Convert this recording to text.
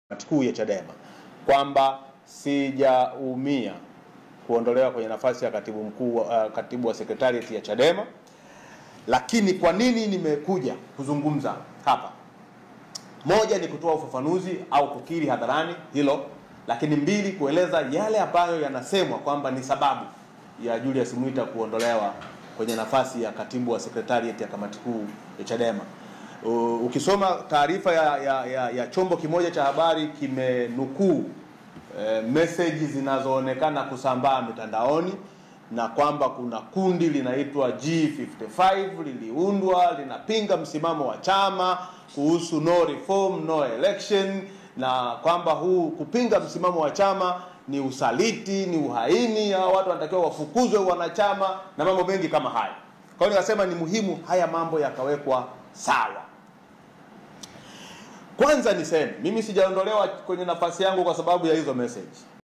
Kamati kuu ya Chadema kwamba sijaumia kuondolewa kwenye nafasi ya katibu wa sekretarieti ya Chadema. Lakini kwa nini nimekuja kuzungumza hapa? Moja ni kutoa ufafanuzi au kukiri hadharani hilo, lakini mbili kueleza yale ambayo yanasemwa kwamba ni sababu ya Julius Mwita kuondolewa kwenye nafasi ya katibu wa sekretarieti ya kamati kuu ya Chadema. Ukisoma taarifa ya chombo kimoja cha habari kimenukuu message zinazoonekana kusambaa mitandaoni, na kwamba kuna kundi linaitwa G55 liliundwa linapinga msimamo wa chama kuhusu no reform no election, na kwamba huu kupinga msimamo wa chama ni usaliti, ni uhaini, watu wanatakiwa wafukuzwe wanachama na mambo mengi kama haya. Kwa hiyo nikasema ni muhimu haya mambo yakawekwa sawa. Kwanza niseme mimi sijaondolewa kwenye nafasi yangu kwa sababu ya hizo message.